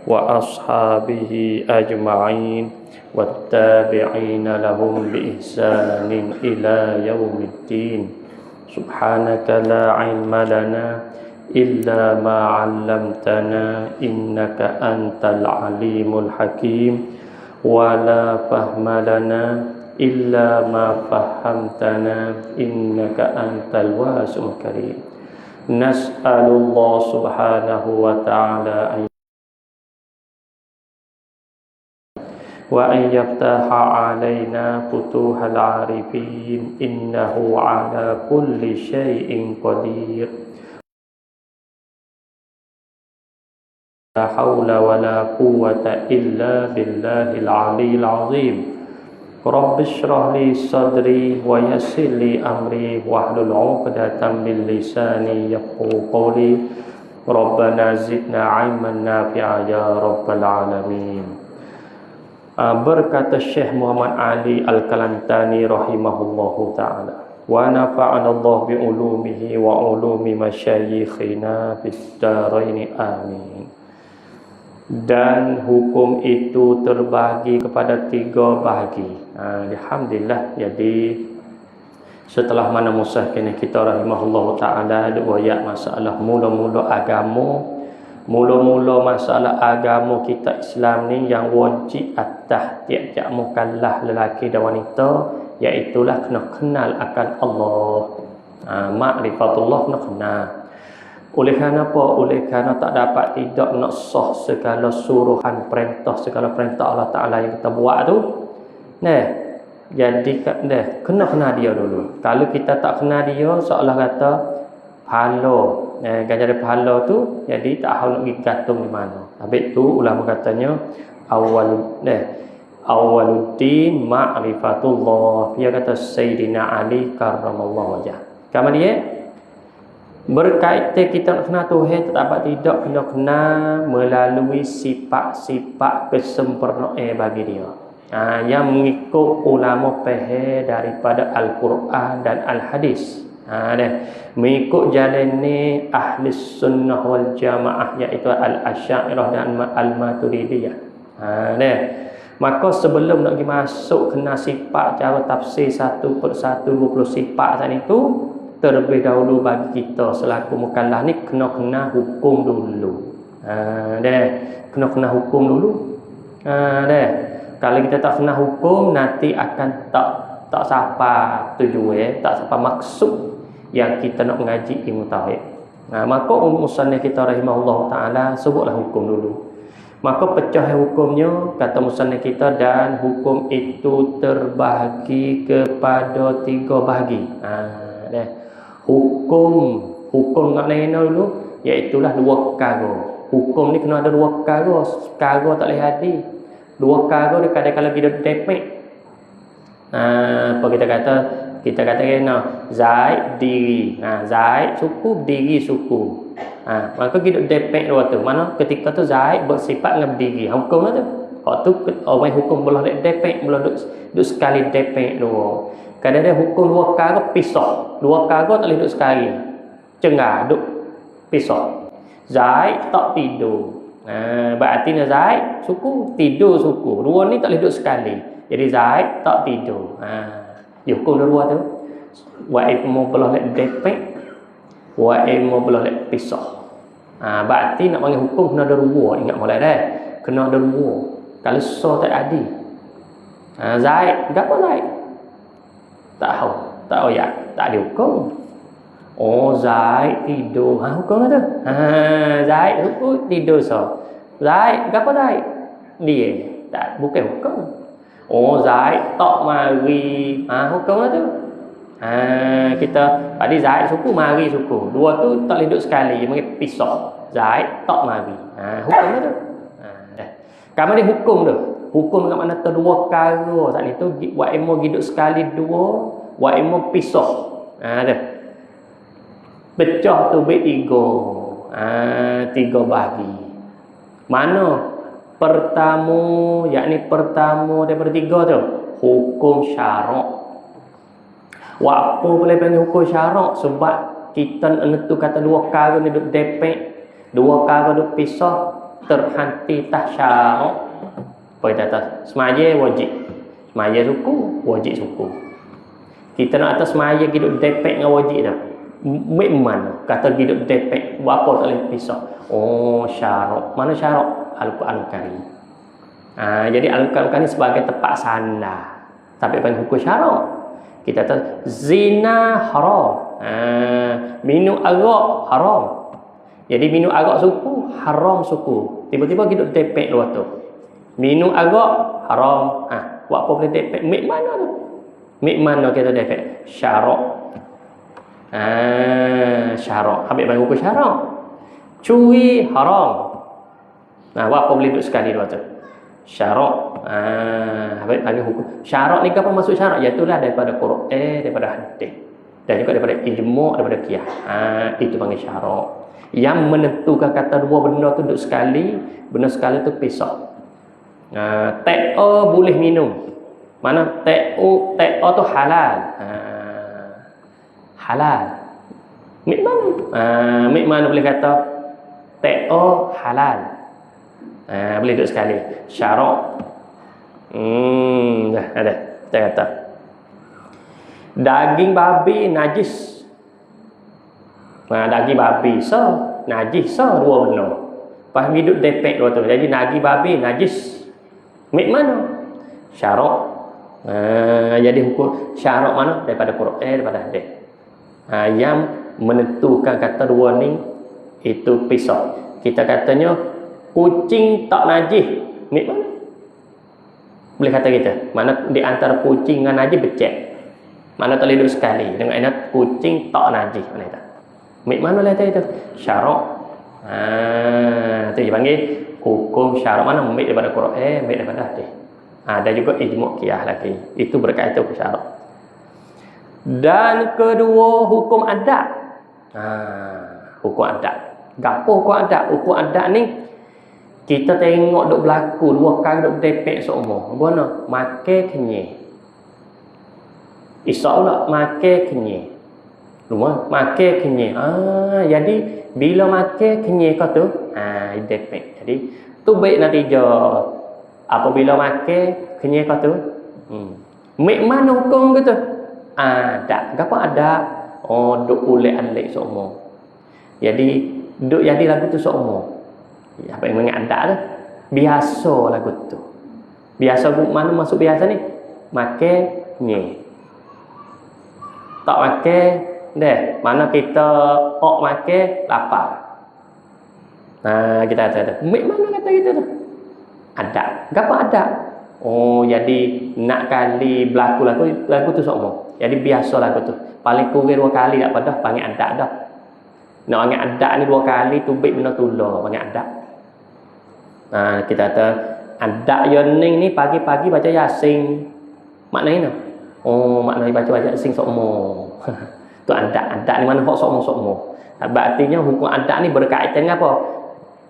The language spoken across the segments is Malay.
وأصحابه أجمعين والتابعين لهم بإحسان إلى يوم الدين. سبحانك لا علم لنا إلا ما علمتنا إنك أنت العليم الحكيم ولا فهم لنا إلا ما فهمتنا إنك أنت الواسع الكريم. نسأل الله سبحانه وتعالى وأن يفتح علينا فتوح العارفين إنه على كل شيء قدير. لا حول ولا قوة إلا بالله العلي العظيم. رب اشرح لي صدري ويسر لي أمري واحلل عقدة من لساني يفقهوا قولي. ربنا زدنا علما نافعا يا رب العالمين. Berkata Syekh Muhammad Ali Al-Kalantani rahimahullahu ta'ala, wa nafa'ana Allah bi ulumihi wa ulumi masyayikhina fid darain amin. Dan hukum itu terbahagi kepada 3 bahagi. Alhamdulillah. Jadi setelah mana Musa kena kita rahimahullahu ta'ala ada ayat masalah mula-mula agama. Mula-mula masalah agama kita Islam ni yang wajib atas tiap-tiap mukallaf lelaki dan wanita, iaitulah kena kenal akan Allah. Ma'rifatullah kena kenal. Oleh kerana apa? Oleh kerana tak dapat tidak nak sah segala suruhan perintah, segala perintah Allah Ta'ala yang kita buat tu. Jadi kena kenal dia dulu. Kalau kita tak kenal dia, seolah kata pahala, ganjaran pahala tu jadi tak tahu nak pergi gantung di mana. Habis tu ulama katanya awaluddin ma'rifatullah. Dia kata Sayyidina Ali karramallahu wajah. Kamu dia berkaitan kita nak kenal Tuhan, tak dapat tidak kena kenal melalui sifat-sifat kesempurnaan bagi dia. Yang mengikut ulama faham daripada Al-Quran dan Al-Hadis. Mengikut jalan ni ahli sunnah wal jamaah, iaitu al-asy'ariyah dan al-maturidiyah. Maka sebelum nak pergi masuk kena sifat cara tafsir 1 per 1 20 sifat saat itu, terlebih dahulu bagi kita selaku mukallaf ni kena hukum dulu. Kena hukum dulu. Kalau kita tak kena hukum, nanti akan tak sampai tujuan, tak sampai maksud yang kita nak mengaji ilmu tauhid. Maka musannif kita rahimahullah taala sebutlah hukum dulu. Maka pecah hukumnya kata musannif kita, dan hukum itu terbahagi kepada 3 bahagi. Hukum maknanya dulu iaitulah 2 perkara. Hukum ni kena ada 2 perkara. Perkara tak boleh hadir. 2 perkara dia kadang-kadang kita depek. Apa kita kata kena Zaid diri. Zaid suku, diri suku. Maka kita depek dua tu. Mana ketika tu Zaid bersifat dengan diri. Hukum tu. Waktu orang hukum boleh depek, boleh duduk sekali depek dua. Kadang-kadang hukum 2 perkara pisah. 2 perkara tak boleh duduk sekali. Cengah duduk pisah. Zaid tak tidur. Berarti Zaid suku, tidur suku. 2 ni tak boleh duduk sekali. Jadi Zaid tak tidur. Hukum dua tu. Wa ilmu boleh depek, wa ilmu boleh pisah. Berarti nak panggil hukum kena ada 2. Ingat mulai dah. Kena ada 2. Kalau so tak adil. Zaid, gapo Zaid? Tak tahu. Tak tahu ya. Tak ada hukum. Oh, Zaid tidur. Hukum tu. Zaid hukum tidur so. Zaid, gapo Zaid? Dia. Tak, bukan hukum. Oh, Zaid tak mari. Hukum tu. Kita tadi Zaid suku, mari suku. 2 tu tak boleh duduk sekali, mari pisah. Zaid tak mari. Hukum tu. Kamu ni hukum tu. Hukum kat mana tu 2 perkara. Saat ni tu wa ilmu hidup sekali 2, wa ilmu pisah. Tu. Pecah tu baik 3. 3 bahagi. Mana? Pertama, yakni pertama daripada 3 tu, hukum syarak. Apa boleh panggil hukum syarak? Sebab kita menentu kata 2 perkara ni duk depek, 2 perkara duk pisah. terhenti tasyarok. Apa kita kata? Semaya wajib. Semaya suku, wajib suku. Kita nak atas semaya hidup depek dengan wajib dah. Memang kata hidup depek, apa tak boleh pisah. Oh, syarok. Mana syarok? Al-Quran Karim. Jadi Al-Quran Karim sebagai tempat sandar. Tapi panggil hukum syarok. Kita kata zina haram. Minum arak haram. Jadi minum arak suku, haram suku. Tiba-tiba hidup depek luar tu. Minum arak haram. Buat apa boleh depek? Mik mana tu? Mik mana kita depek? Syarok. Syarok. Habis bagi hukum syarok. Curi haram. Buat apa boleh duduk sekali luar tu? Syarok. Habis bagi hukum. Syarok ni apa maksud syarok? Iaitulah daripada Quran, daripada hadis. Dan juga daripada ijma', daripada qiyas. Itu panggil syarok. Yang menentukan kata dua benda tu duduk sekali, benda sekali tu pisah. Teh boleh minum. Mana teh tu halal. Halal. Mik mana? Mik mana boleh kata teh halal. Boleh duduk sekali. Syarok. Dah ada. Saya kata daging babi najis. Daging babi najis dua benda. Pas hidup depek dua tu. Jadi daging babi najis. Mik mana? Syarok. Jadi hukum syarok mana? Daripada Quran, daripada hadis. Yang menentukan kata dua ni itu pisah. Kita katanya kucing tak najis. Mik mana? Boleh kata kita. Mana di antara kucing dengan najis becek. Mana tak boleh duduk sekali. Dengan enak kucing tak najis. Mana itu? Mik mana lah itu? Syarok. Itu dipanggil hukum syarok. Mana mik daripada Quran, mik daripada hadis. Dan juga ijma' qiyas lagi. Itu berkaitan hukum syarok. Dan kedua hukum adat. Hukum adat. Gapo hukum adat? Hukum adat ni kita tengok duk berlaku dua kali duk depek seumur. Mana? Makan kenyai. InsyaAllah makan kenyai. Rumah makan kenyai. Jadi bila makan kenyai kau tu, depek. Jadi tu baik natijah. Apabila makan kenyai kau tu, mik mana hukum gitu? Ada. Gapo ada? Duk ulek-alek seumur. Jadi duk jadi lagu tu seumur. Apa yang mengadak tu? Biasa lagu tu. Biasa mana masuk biasa ni? Makan kenyai. Tak makan deh, mana kita makan lapar. Kita kata, mik mana kata kita tu? Ada. Gapo ada? Jadi nak kali berlaku lagu tu semua. Jadi biasa lagu tu. Paling kurang 2 kali tak pada panggil ada dah. Nak panggil ada ni 2 kali tu baik benda tular panggil ada. Kita kata ada yening ni pagi-pagi baca Yasin. Maknanya ni? Maknanya baca Yasin semua. Tu ada ni mana hok semua. Artinya hukum adat ni berkaitan dengan apa?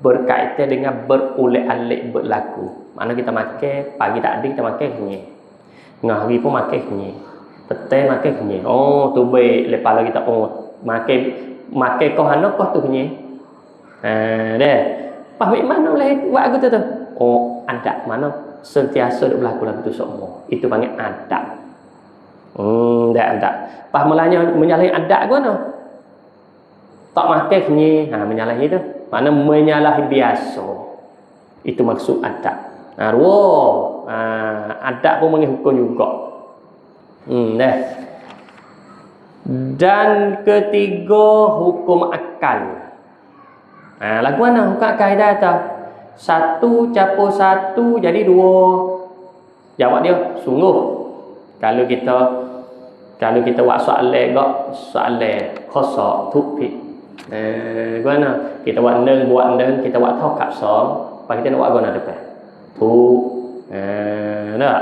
Berkaitan dengan berulek-alik berlaku. Mana kita makan pagi tak ada kita makan kenyai. Tengah hari pun makan kenyai. Petang makan kenyai. Tu baik lepas lagi kita makan kau hana kau tu kenyai. Deh. Pas mana boleh buat aku tu? Adat mana sentiasa duk berlaku lagu tu semua. Itu panggil adat. Adat. Pas mulanya menyalahi adat aku mana? Tak makan kenyai. Menyalahi tu. Mana menyalahi biasa. Itu maksud adat. Adat pun menghukum juga. Dan ketiga hukum akal. Lagu mana hukum akal kita kata? 1 campur 1 jadi 2. Jawab dia sungguh. Kalau kita buat soalan khosak tupik. Gimana? Kita buat neng, kita buat tau kapsol. Lepas kita nak buat guna depan. Tu. Tak?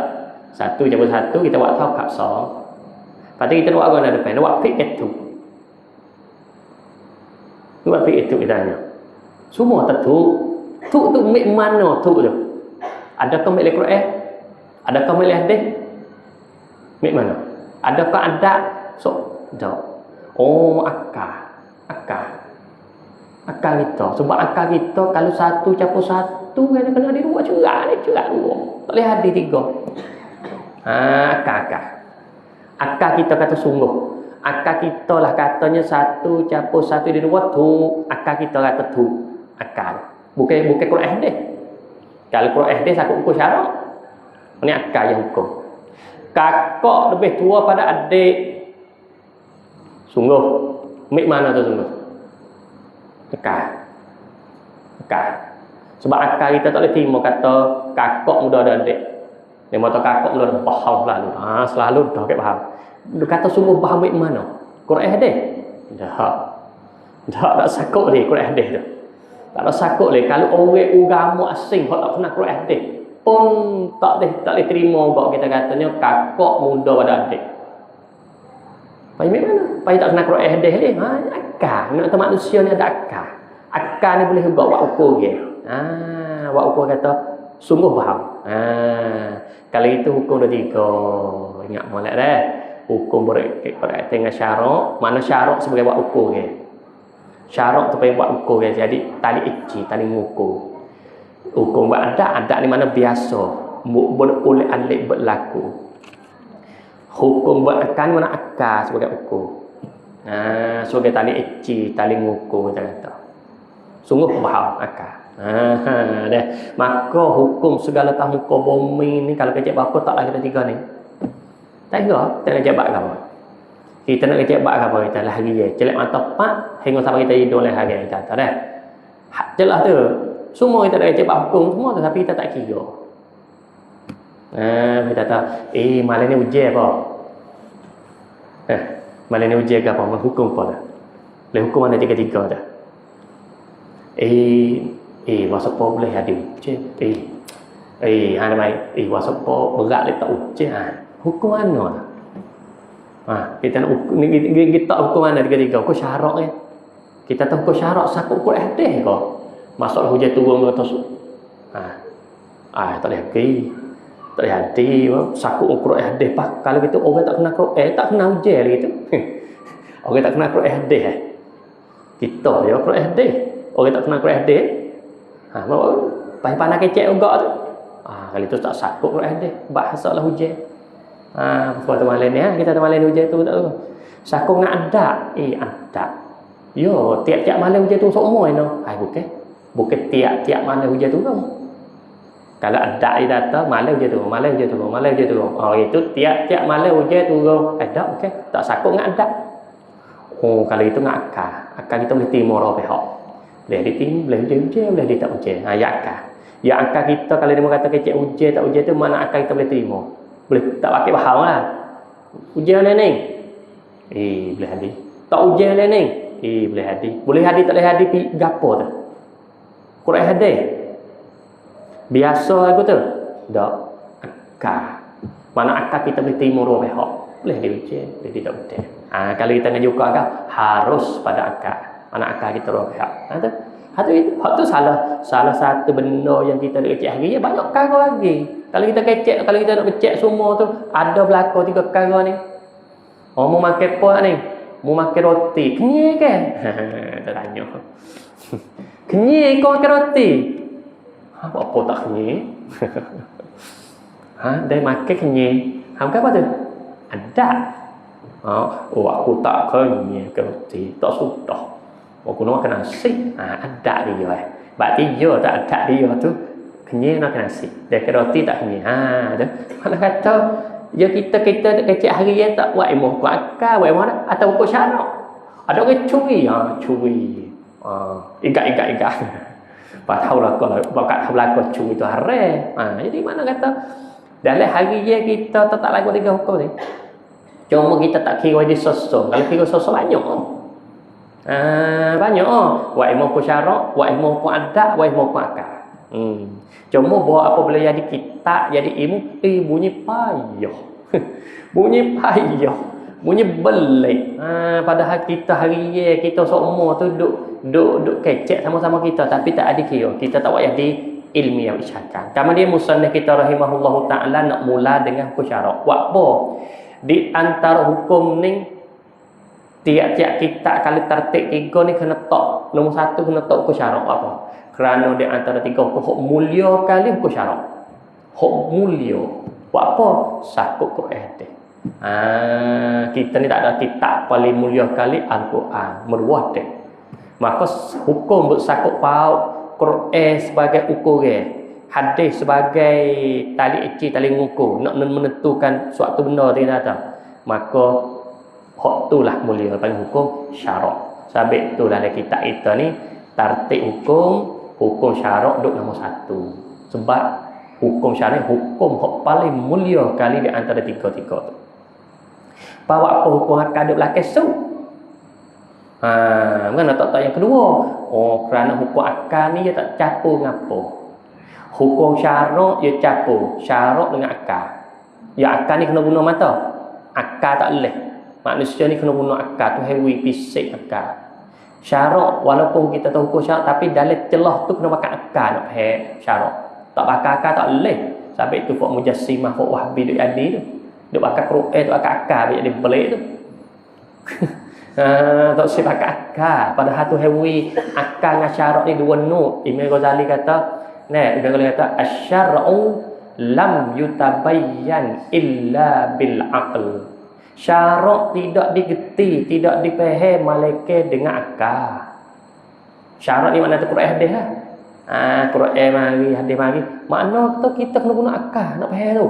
1 campur 1 kita buat tau kapsol. Lepas tu kita nak buat guna depan. Nak buat pik itu. Nak buat pik itu kita tanya. Semua tertuk. Tuk tu mik mana tuk tu? Adakah mik Al-Quran? Adakah mik hadis? Mik mana? Adakah adat? Tak. Akal. Akal kita. Sebab akal kita kalau satu campur satu kena ada dua cerak ni, cerak dua. Tak boleh ada tiga. Akal. Akal kita kata sungguh. Akal kita lah katanya satu campur satu di dua tu. Akal kita kata tu. Akal. Bukan Quran dia. Kalau Quran dia sakut hukum syarak. Ini akal yang hukum. Kakak lebih tua pada adik. Sungguh. Mik mana tu sungguh? Akal. Sebab akal kita tak boleh terima kata kakak muda ada adik. Dia kata kakak muda ada faham selalu. Selalu dah kat faham. Dia kata sungguh faham mik mana? Quran dia? Tak sakut dia Quran dia tu. Tak ada sakut dia. Kalau orang agama asing hok tak pernah Quran dia pun tak boleh terima juga kita katanya kakak muda pada adik. Pai mana? Pai tak kena Quran hadis dia. Akal. Nak tahu manusia ni ada akal. Akal ni boleh juga buat ukur dia. Buat ukur kata sungguh faham. Kalau itu hukum dah tiga. Ingat molek dah. Hukum berkaitan dengan syarak. Mana syarak sebagai buat ukur dia. Syarak tu payah buat ukur dia. Jadi tali iji, tali ngukur. Hukum buat adat ni mana biasa. Boleh alik berlaku. Hukum buat akal mana akal sebagai ukur. Sebagai tali eci, tali ngukur kita kata. Sungguh faham akal. Dah. Maka hukum segala tamuka bumi ni kalau kecek apa taklah kita tiga ni. Tak kira kita nak jabat apa. Kita nak jabat apa kita lah hari je. Celak mata pak hingga sampai kita hidup lah hari kita kata dah. Jelas tu. Semua kita nak jabat hukum semua tu tapi kita tak kira. Kita kata, malam ni ujian apa? Malam ni ujian ke apa? Hukum apa dah? Boleh hukum mana tiga-tiga dah? Wasa apa boleh ada ujian? Ada baik. Wasa apa berat letak ujian? Hukum mana? Kita nak hukum, kita hukum mana tiga-tiga? Hukum syarak ya? Kita tahu hukum syarak sakut hukum hadis ke? Masalah hujan turun ke atas? Tak boleh pergi. Tak boleh hati sakut Quran hadis pak. Kalau kita orang tak kena Quran tak kena ujian lagi tu. Orang tak kena Quran hadis kita ya Quran hadis. Orang tak kena Quran hadis. Pandai kecek juga tu. Kalau itu tak sakut Quran hadis, bahasalah ujian. Buat malam ni kita malam ujian tu tak tahu. Sakut dengan adat. Adat. Yo, tiap-tiap malam ujian tu semua no. Bukan tiap-tiap malam ujian tu kan. Kalau ada data malam je turun. Itu tiap-tiap malam hujan turun. Ada okey. Tak sakut dengan ada. Kalau itu dengan akal. Akal kita boleh terima orang pihak. Boleh ditim, boleh hujan, boleh tak hujan. Ya akal. Ya akal kita kalau dia kata kecek hujan tak hujan tu mana akal kita boleh terima. Boleh tak pakai faham lah. Hujan ni. Boleh hadir. Tak hujan ni. Boleh hadir. Boleh hadir tak boleh hadir gapo tu. Quran hadir. Biasa aku tu. Tak. Akal. Mana akal kita boleh terima roh pihak. Boleh dia ujian. Boleh dia tak ujian. Kalau kita nak juga akal, harus pada akal. Mana akal kita roh pihak. Itu salah satu benda yang kita nak kecek hari. Banyak perkara lagi. Kalau kita nak kecek semua tu, ada berlaku 3 perkara ni. Mau makan apa ni? Mau makan roti. Kenyai kan? Tak tanya. Kenyai kau makan roti? Apa tak kenyai? Dia makan kenyai. Bukan apa tu? Ada. Aku tak kenyai ke roti. Tak sudah. Aku nak makan nasi. Ada dia. Berarti dia tak ada dia tu. Kenyai nak makan nasi. Dia ke roti tak kenyai. Mana kata ya kita kecek hari yang tak buat ilmu akal, buat ilmu atau buku syarak. Ada orang curi. Igat. Pataulah kalau bakat belakang curi itu haram. Jadi mana kata dalam hari yang kita tak lagu 3 hukum ni. Cuma kita tak kira dia sosok. Kalau kira sosok banyak. Banyak. Buat ilmu hukum syarak, buat ilmu hukum adat, buat ilmu hukum akal. Cuma bawa apa boleh jadi kitab, jadi ilmu, bunyi payah. Bunyi payah. Bunyi belik. Padahal kita hari ni kita semua tu duk kecek sama-sama kita tapi tak ada kira. Kita tak buat jadi ilmiah isyakan. Kemudian musannaf kita rahimahullahu taala nak mula dengan hukum syarak. Buat apa? Di antara hukum ni Tiap-tiap kitab kalau tertib 3 ni kena tok. Nombor 1 kena tok hukum syarak apa? Kerana di antara 3 hukum mulia kali hukum syarak. Hak mulia. Buat apa? Sakut Quran dia. Kita ni tak ada kitab paling mulia kali Al-Quran. Meruah dia. Maka hukum bersakut paut Quran sebagai ukuran. Hadis sebagai tali eci, tali ngukur. Nak menentukan suatu benda tidak ada. Maka hak itulah mulia panggil hukum syarak. Sebab itulah dalam kitab kita ni tertib hukum syarak duk nombor 1. Sebab hukum syarak hukum hak paling mulia kali di antara 3 tu. Bawa apa hukum akad duk belakang su? Mana tak yang kedua? Kerana hukum akad ni dia tak campur ngapo. Hukum syarak dia campur syarak dengan akad. Ya akad ni kena guna mata. Akad tak boleh. Manusia ni kena guna akad tu hewi pisik akad. Syarak walaupun kita tahu hukum syarak tapi dalam celah tu kena pakai akad nak syarak. Tak pakai akad tak boleh. Sebab itu fak mujassimah fak wahbi duk jadi tu. Duk pakai Quran tu pakai akad jadi belik tu. Tak usah pakai akad. Padahal tu hewi akad dengan syarak ni dua nur. Imam Ghazali kata, Imam Ghazali kata asy-syar'u lam yutabayyan illa bil aql. Syarak tidak digerti, tidak dipahami malaikat dengan akal. Syarak ni makna tu Quran hadis lah. Quran mari, hadis mari. Makna kita kena guna akal nak faham tu.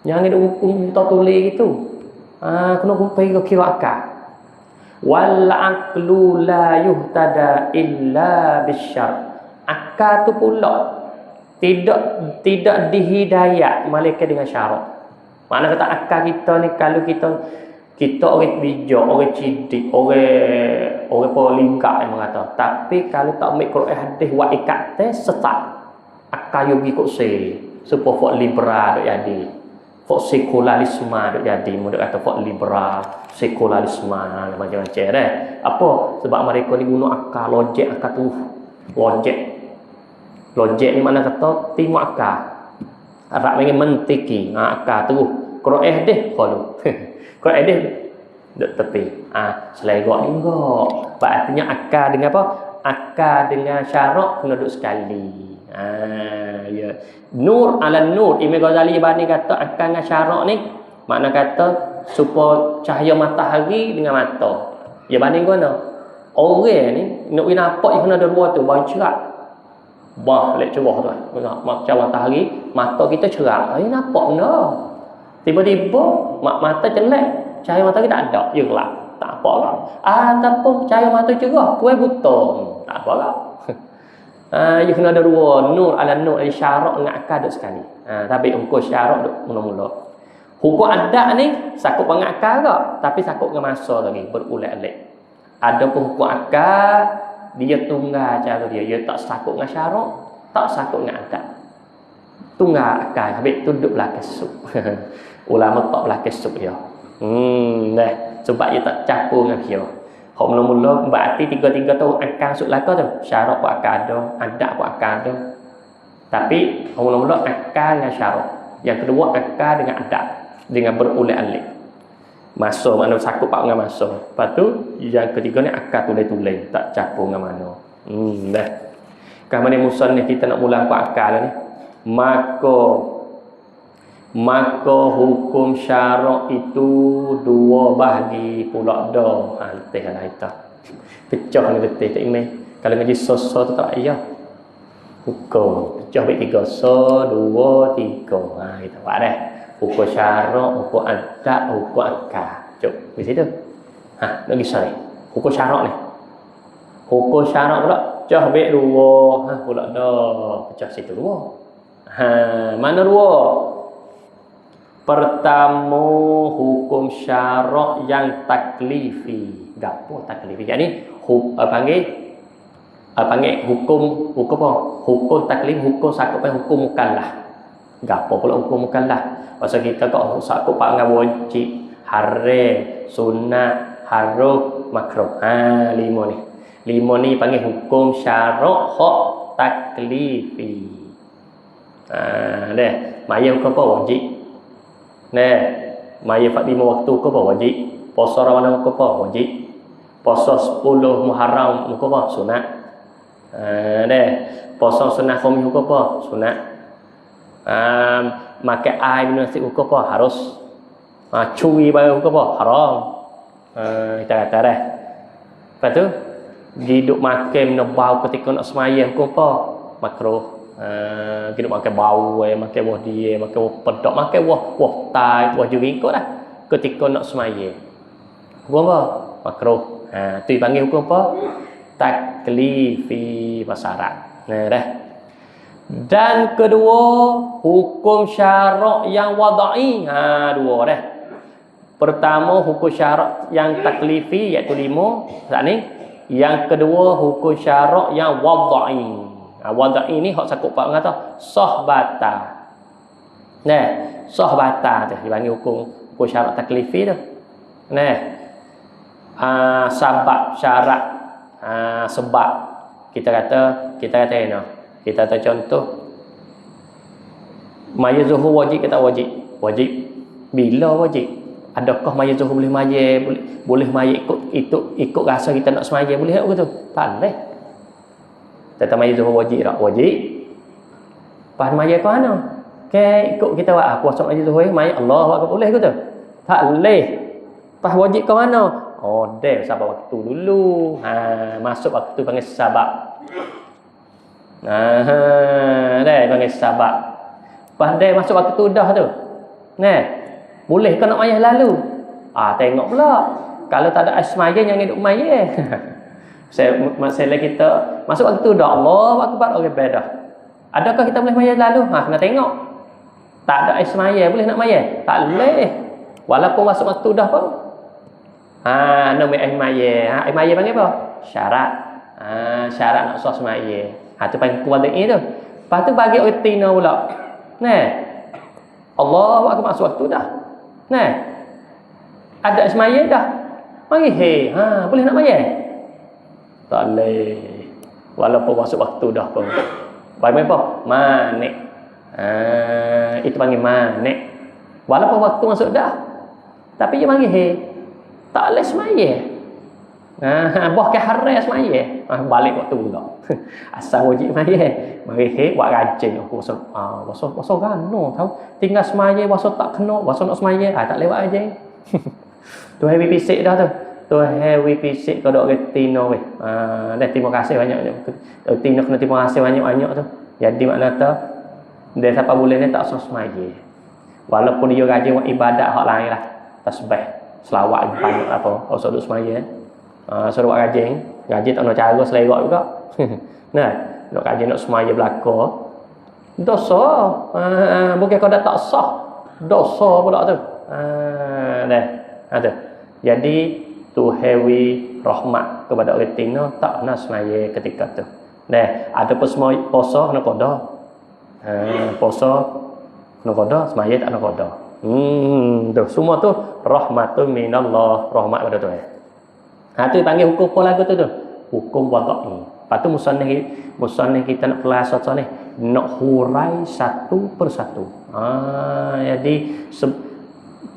Jangan ada hukum tak tulis gitu. Kena pergi ke kira akal. Wal aqlu la yuhtada illa bisyar. Akal tu pula tidak dihidayat malaikat dengan syarak. Makna kata akal kita ni kalau kita orang bijak, orang cidik, orang poligak yang mengata. Tapi kalau tak ambil Quran hadis wa ikat sesat. Akal yo ikut supaya fok liberal dok jadi. Fok sekularisme dok jadi, mudok kata fok liberal, sekularisme macam-macam dah. Apa? Sebab mereka ni guna akal, logik akal tu. Logik ni mana kata tengok akal. Arab panggil mentiki. Akal tu. Quran hadis kalau. Quran hadis duk tepi. Selegok ni enggak. Artinya akal dengan apa? Akal dengan syarak kena duduk sekali. Ya. Nur ala nur. Imam Ghazali bani kata akal dengan syarak ni makna kata supaya cahaya matahari dengan mata. Ya banding guna. Orang ni nak nampak yang kena ada dua tu baru cerah. Lek cerah tu. Macam matahari, mata kita cerah. Nampak benda. Tiba-tiba mata jelek, cahaya mata kita tak ada, je gelap. Tak apalah. Ataupun cahaya mata cerah, tu buta. Tak apalah. You kena ada dua, nur ala nur, ada syarak dengan akad duk sekali. Tapi hukum syarak duk mula-mula. Hukum adat ni sakut dengan akad ke, tapi sakut dengan masa lagi, berulat-ulat. Adapun hukum akad dia tunggal cara dia tak sakut dengan syarak, tak sakut dengan adat. Tunggal akal habis tu duduk belakang sub. Ulama tak belakang sub dia. Dah sebab dia tak campur dengan dia. Hak mula-mula berarti 3-3 tahun akal sub laka tu. Syarak pun akal ada, adat pun akal ada. Tapi hak mula-mula akal dengan syarak. Yang kedua akal dengan adat, dengan berulat-alik. Masa mana sakut pak dengan masa. Lepas tu yang ketiga ni akal tulis-tulis, tak campur dengan mana. Dah. Kan mana musan ni kita nak mula apa akal ni? Maka hukum syarak itu dua bahagi pula dah. Letih lah itu. Pecah ni letih tak ingat. Kalau ngaji so tu tak payah. Hukum pecah baik 3 2 3. Kita buat dah. Hukum syarak, hukum adat, hukum akal. Cuk, di situ. Nak kisah ni. Hukum syarak ni. Hukum syarak pula pecah baik 2. Pula dah. Pecah situ 2. Mana 2? Pertama hukum syarak yang taklifi. Gapo taklifi? Jadi panggil hukum apa? Hukum taklif, hukum sakut hukum mukallaf. Gapo pula hukum mukallaf? Pasal kita kok sakut pak dengan wajib, haram, sunat, haram, makruh. 5 ni. 5 ni panggil hukum syarak hak taklifi. Maya hukum apa wajib? Maya 5 waktu ke apa wajib? Puasa Ramadan muka apa? Wajib. Puasa 10 Muharram muka apa? Sunat. Deh. Puasa sunnah khamis muka apa? Sunat. Makan air minum nasi muka apa? Harus. Curi barang muka apa? Haram. Kita kata dah. Lepas tu, hidup makan minum bau ketika nak semayang muka apa? Makruh. Hidup makan bau, makan buah dia, makan buah pedok, makan buah tai, buah juri ikut dah. Ketika nak semayang. Hukum apa? Makruh. Tu dipanggil hukum apa? Taklifi pasyarat. Dah. Dan kedua, hukum syarak yang wada'i. Dua dah. Pertama, hukum syarak yang taklifi iaitu 5. Saat ni. Yang kedua, hukum syarak yang wada'i. Wada'i ni hak sakup pak kata sahbata. Nah, sahbata tu dipanggil hukum syarat taklifi tu. Nah. Sebab syarat sebab kita kata ni. Kita kata contoh maya zuhur wajib ke tak wajib? Wajib. Bila wajib? Adakah maya zuhur boleh maya boleh maya ikut rasa kita nak semaya boleh tak begitu? Tak boleh. Tentang maya zuhur wajib tak? Wajib. Pas maya ke mana? Ikut kita buat puasa maya zuhur maya Allah akbar boleh ke tu? Tak boleh. Pas wajib ke mana? Dah sabar waktu dulu. Masuk waktu panggil sabak. Dah panggil sabak. Pas dah masuk waktu dah tu. Boleh ke nak mayah lalu? Tengok pula. Kalau tak ada asmaya jangan duk mayah. Masalah kita masuk waktu dah Allah akbar okey dah. Adakah kita boleh mayah lalu? Kena tengok. Tak ada asmaya boleh nak mayah? Tak boleh. Walaupun masuk waktu dah pun. Nama asmaya. Asmaya panggil apa? Syarat. Syarat nak sah semaya. Tu panggil kuadai tu. Lepas tu bagi rutina pula. Allah akbar masuk waktu dah. Ada semaya dah. Mari boleh nak maya? Tak boleh. Walaupun masuk waktu dah pun. Panggil apa? Manik. Itu panggil manik. Walaupun waktu masuk dah. Tapi dia panggil tak boleh semaya. Bahkan haram semaya. Balik waktu pula. Asal wajib semaya. Mari buat rajin aku puasa gano tahu. Tinggal semaya puasa tak kena, puasa nak semaya tak lewat aja. Tu heavy pisik dah tu. Tu heavy pisik kau dok retino weh. Dah terima kasih banyak. Retino kena terima kasih banyak-banyak tu. Jadi makna tu dia siapa bulan ni tak sah semaya. Walaupun dia rajin buat ibadat hak lain lah. Tasbih, selawat banyak apa. Puasa duk semaya. Suruh buat rajin tak nak cara selera juga. Nak rajin nak semaya belaka dosa. Bukan kau dah tak sah dosa pula tu. Tu. Jadi tu heavy rahmat kepada orang tina tak nak semaya ketika tu. Ada puasa nak qada. Puasa nak qada, semaya tak nak qada. Tu semua tu rahmatun minallah, rahmat pada Tuhan. Tu panggil hukum apa lagu tu? Hukum wada'i. Lepas tu musannif kita nak pelasa ni nak hurai satu persatu. Jadi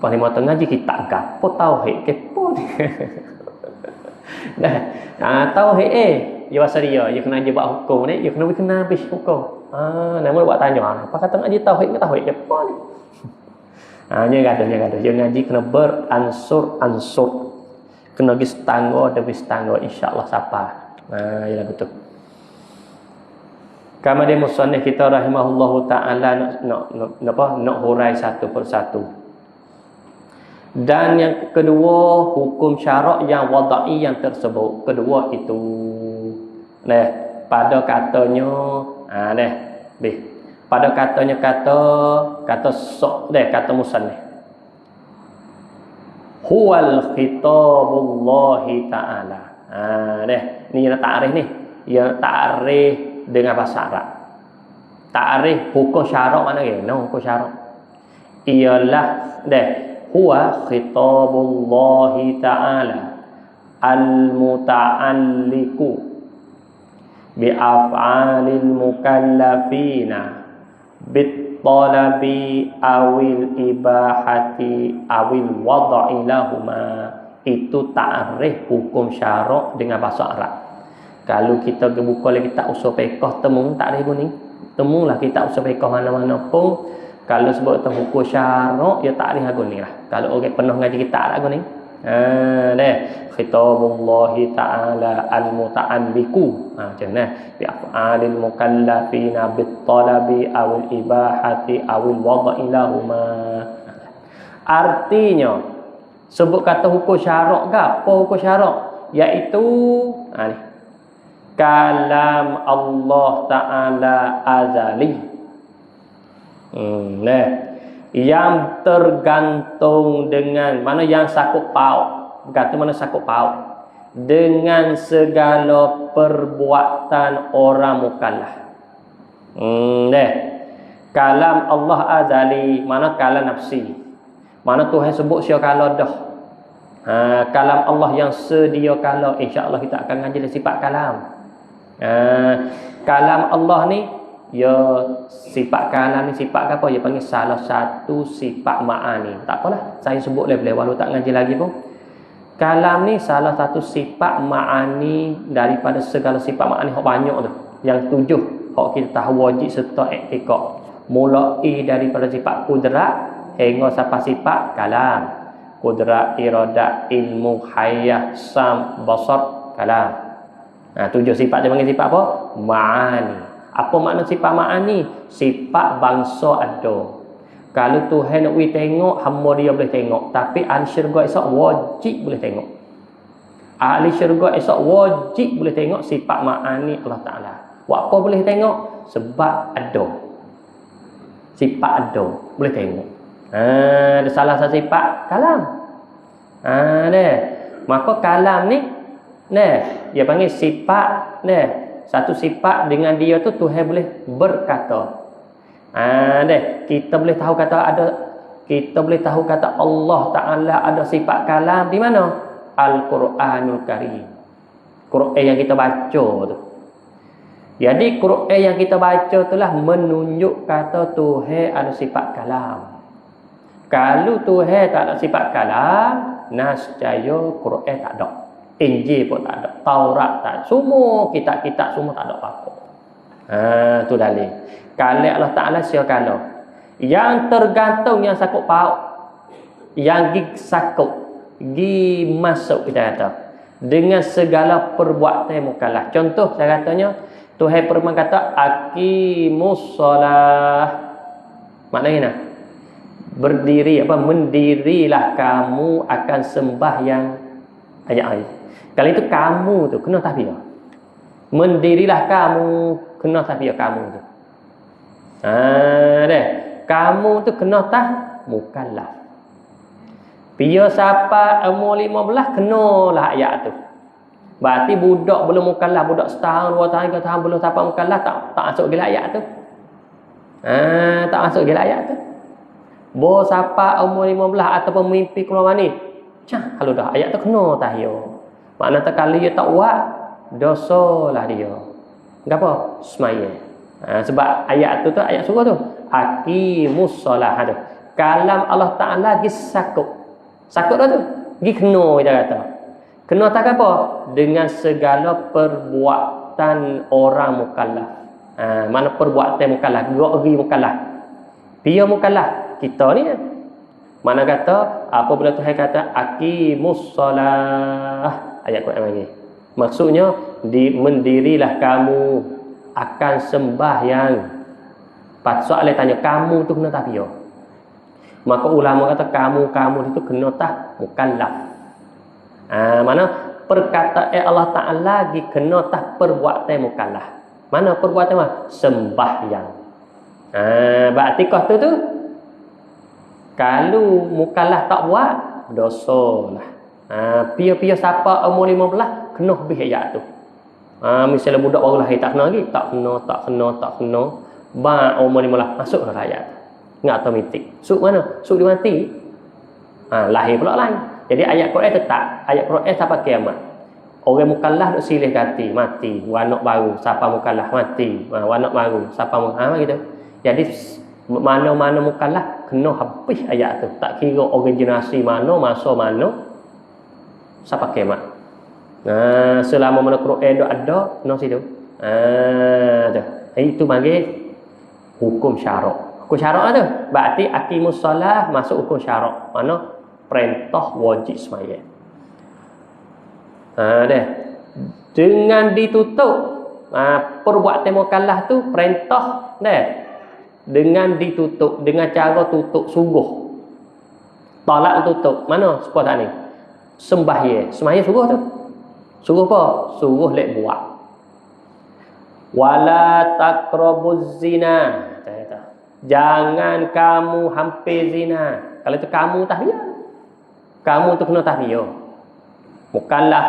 paling tengah je kita gapo tauhid kepo ni. Tauhid dia pasal dia kena je buat hukum ni, dia kena habis hukum. Namun buat tanya, apa kata ngaji tauhid ke tauhid kepo ni? Nya kata. Dia ngaji kena beransur-ansur. Kena pergi setangga insya-Allah siapa. Ialah betul. Kemudian musannif kita rahimahullahu taala nak hurai satu persatu. Dan yang kedua hukum syarak yang wada'i yang tersebut. Kedua itu pada katanya pada katanya kata sok kata musannif. Huwal khitabullahi ta'ala. Ni yang ta'rif ni. Yang ta'rif dengan bahasa Arab. Ta'rif hukum syarak mana ke? Hukum syarak. Ialah huwa khitabullahi ta'ala al-muta'alliqu bi af'alil mukallafina talabi awil ibahati awil wada'i lahuma Itu ta'rif hukum syarak dengan bahasa Arab. Kalau kita buka lagi kitab usul fiqh temu ta'rif ni, temulah kitab usul fiqh mana-mana pun kalau sebut tentang hukum syarak ya ta'rif agun ni lah. Kalau orang pernah ngaji kitab agun ni. Deh khitabullahi ta'ala al-muta'alliqu macam ni bi af'alil mukallafina bit talabi awil ibahati awil wad'i lahuma. Artinya sebut kata hukum syarak ke apa hukum syarak, iaitu ni kalam Allah Ta'ala azali, yang tergantung dengan mana yang sakut paut, kata mana sakut paut dengan segala perbuatan orang mukallaf. Kalam Allah azali, mana kalam nafsi, mana Tuhan sebut sia kala dah. Kalam Allah yang sedia kala, insya-Allah kita akan ngaji sifat kalam. Kalam Allah ni ya sifat kalam ni sifat apa? Ya panggil salah satu sifat ma'ani. Tak apalah, saya sebut boleh walau tak ngaji lagi pun. Kalam ni salah satu sifat ma'ani daripada segala sifat ma'ani hak banyak tu. Yang 7 hak kita tahu wajib serta i'tiqad. Mulai daripada sifat kudrat hingga sampai sifat kalam. Kudrat, iradat, ilmu, hayah, sam, basar, kalam. 7 sifat dia panggil sifat apa? Ma'ani. Apa makna sifat ma'ani? Sifat bangsa ada. Kalau Tuhan nak tengok, hamba dia boleh tengok. Tapi ahli syurga esok wajib boleh tengok. Ahli syurga esok wajib boleh tengok sifat ma'ani Allah Ta'ala. Buat apa boleh tengok? Sebab ada. Sifat ada. Boleh tengok. Ada salah satu sifat kalam. Maka kalam ni, dia panggil sifat, satu sifat dengan dia tu Tuhan boleh berkata. Kita boleh tahu kata ada, kita boleh tahu kata Allah Ta'ala ada sifat kalam di mana? Al-Quranul Karim. Quran yang kita baca tu. Jadi Quran yang kita baca itulah menunjuk kata Tuhan ada sifat kalam. Kalau Tuhan tak ada sifat kalam, nascaya Quran tak ada. Injil pun tak ada, Taurat tak ada, semua kitab-kitab semua tak ada apa-apa. Tu dalil. Kalau Allah Ta'ala siapa yang tergantung yang sakut paut, yang sakut masuk kita kata dengan segala perbuatan mukallaf. Contoh saya katanya Tuhan firman kata aqimus solah. Maknanya nah, berdiri apa? Mendirilah kamu akan sembahyang. Ayat-ayat. Kalau itu kamu tu kena tahbiyah. Mendirilah kamu kena tahbiyah kamu tu. Kamu tu kena mukallaf. Pia siapa umur 15 kenalah ayat tu. Berarti budak belum mukallaf, budak setahun, 2 tahun, 3 tahun belum sampai mukallaf tak masuk gila ayat tu. Tak masuk gila ayat tu. Bo siapa umur 15 ataupun mimpi keluar mani. Kalau dah ayat tu kena tahiyah. Makna tak kali dia tak buat dosa lah dia. Kenapa? Semaya. Sebab ayat tu ayat surah tu. Aqimus solah tu. Kalam Allah Ta'ala gi sakut. Sakut dah tu. Gi kena kita kata. Kena tak apa? Dengan segala perbuatan orang mukallaf. Mana perbuatan mukallaf? Geri mukallaf. Dia mukallaf. Kita ni mana kata apabila Tuhan kata aqimus solah. Ayat Quran lagi. Maksudnya mendirilah kamu akan sembahyang. Pat soalan tanya kamu tu kena tahbiyah. Maka ulama kata kamu itu kena mukallaf. Mana perkataan Allah Ta'ala lagi kena perbuatan mukallaf. Mana perbuatan mana? Sembahyang. Berarti kau tu kalau mukallaf tak buat dosa lah. Pia-pia siapa umur 15 kena habis ayat tu. Misalnya budak baru lahir tak kena lagi, tak kena. Ba umur 15 masuk dalam ayat. Enggak otomatik. Suk mana? Suk dia mati. Lahir pula lain. Jadi ayat Quran tetap, ayat Quran sampai kiamat. Orang mukallaf nak silih ganti, mati. Anak baru siapa mukallaf mati. Anak baru siapa gitu. Jadi mana-mana mukallaf kena habis ayat tu. Tak kira orang generasi mana, masa mana. siapa kemak. Selama mana Quran ada no situ. Tu. Itu panggil hukum syarak. Hukum syarak tu berarti aqimus solah masuk hukum syarak. Mana perintah wajib sembahyang. Dah. Dengan ditutup perbuatan mukallaf tu perintah dah. Dengan ditutup dengan cara tutup sungguh. Tolak tutup. Mana sepuluh tak ni? Sembahyang. Sembahyang suruh tu. Suruh apa? Suruh lek buat. Wala taqrabuz zina. Jangan kamu hampir zina. Kalau itu kamu tahbiyah. Kamu tu kena tahbiyah. Mukallaf.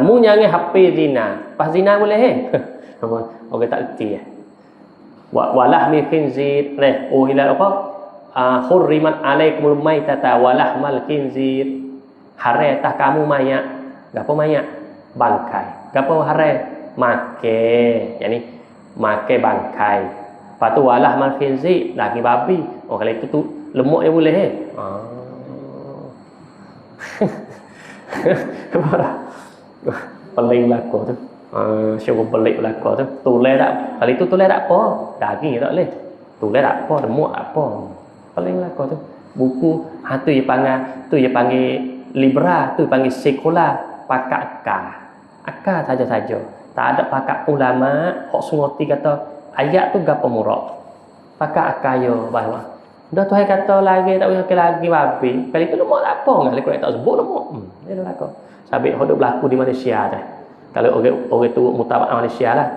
Mu jangan hampir zina. Pas zina boleh Orang tak erti Walah min khinzir. Hilal apa? Hurrimat alaikumul maitata walahmal khinzir. Haram tah kamu mayat. Gapo mayat? Bangkai. Gapo haram? Makan, yani makan bangkai. Lepas tu walah mal khinzir, lagi babi. Kalau itu tu lemuk dia boleh Peling belakang tu. Syukur pelik belakang tu. Tulis tak? Kalau itu tulis tak apa. Daging tak boleh. Tulis tak apa, lemuk tak apa. Peling belakang tu. Buku tu dia panggil libra, tu panggil sekolah, pakak akar. Akar saja-saja. Tak ada pakak ulama hok sungoti kata ayat tu gapo murak. Pakak akar yo bahawa. Dah Tuhan kata lagi tak boleh lagi babi. Kali tu lemak tak apa ngal Quran tak sebut lemak. Dia dah lakon. Sabit hok berlaku di Malaysia dah. Kalau orang tu mutabak Malaysia lah.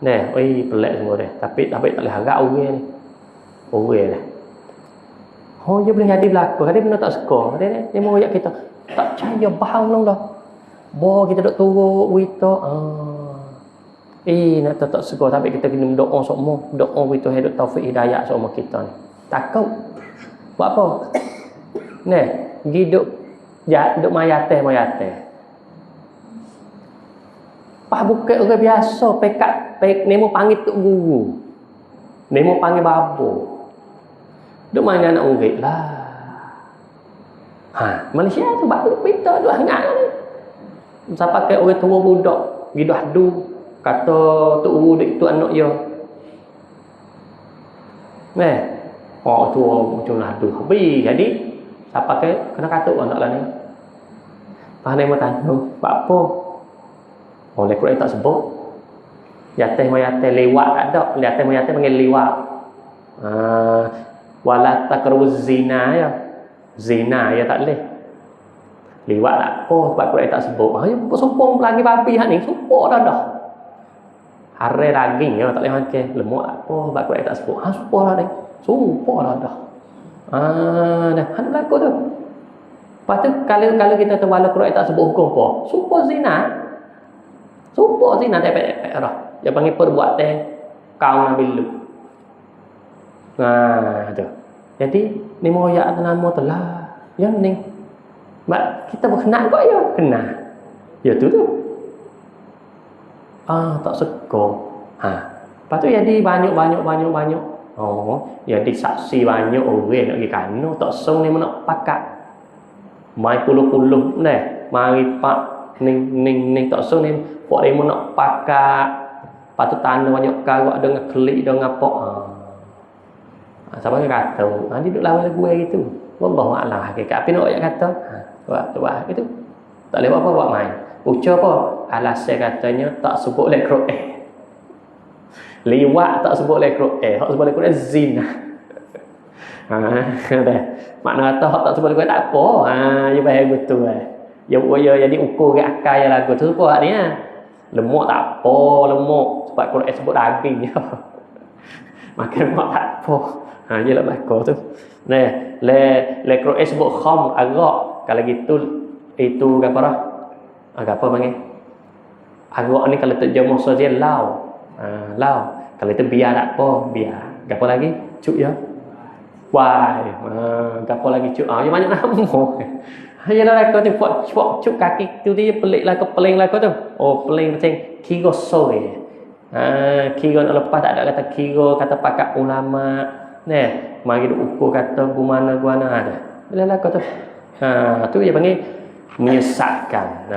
Nah, pelik semua dah. Tapi tak boleh harap orang ni. Orang dah. Dia boleh jadi berlaku. Dia benda tak suka. Dia mau ayat kita. Tak percaya bahang long dah. Bo kita duk turut wito. Nak tak suka tapi kita kena doa semua. Doa wito hidup taufik hidayah semua kita ni. Takut. Buat apa? Nah, hidup duk mayateh. Pas buka orang biasa pekat nemo panggil tok guru. Nemo panggil babo. Duk mana nak urip lah. Malaysia tu baru kita duk hangat ni. Siapa pakai orang tua budak, gidah du kata tok guru dik tu anak dia. Tua macam lah tu. Habis jadi siapa pakai kena katuk anak lah ni. Pandai mau tanya, apa? Oleh Quran tak sebut. Yatih mayatih lewat tak ada. Yatih mayatih panggil lewat. Wala taqrabuz zina ya. Zina ya tak boleh. Lewat tak apa sebab Quran tak sebut. Sumpah lagi babi hak ni, sumpah dah. Hare daging ya tak boleh makan. Lemak tak apa sebab Quran tak sebut. Sumpah dah ni. Sumpah dah. Dah ada berlaku tu. Lepas tu kalau kita tahu wala Quran tak sebut hukum apa? Sumpah zina. Sumpah zina tak pek dah. Dia panggil perbuatan kaum Nabi Lut. Tu. Jadi ni moyak nama telah. Yang ni. Kita berkenal kok ya, kenal. Ya tu. Tak suka. Lepas tu jadi banyak. Jadi saksi banyak orang nak pergi kano tak song ni nak pakat. Mai puluh-puluh ni. Mari pak ning tak song ni pok dia nak pakat. Lepas tu tanda banyak karok dengan klik dengan apa. Siapa kata? Dia duduk lawan lagu gitu. Wallahu a'lam hakikat. Apa nak ayat kata? Buat gitu. Tak boleh apa buat main. Ucap apa? Alasan katanya tak sebut oleh Quran. Liwat tak sebut oleh Quran. Hak sebut oleh Quran zina. Makna kata hak tak sebut oleh Quran tak apa. Dia faham betul Ya jadi ukur ke akal yang lagu tu apa ni Lemak tak apa, lemak sebab Quran sebut daging je. Makan lemak tak apa. Dia lah belakang tu. Le Quran sebut kham, arak. Kalau gitu itu apa dah? Apa panggil? Arak ni kalau terjemah saja lau. Kalau itu biar tak apa, biar. Apa lagi? Cuk ya. Wai. Apa lagi cuk? Yang banyak nama. Yalah kau tu buat cuk kaki tu dia pelik lah, peling lah kau tu. Peling macam kira soy. Kira nak lepas tak ada kata kira, kata pakak ulama. Mari duk ukur kata gumana ada. Yalah kau tu. Tu dia panggil menyesatkan.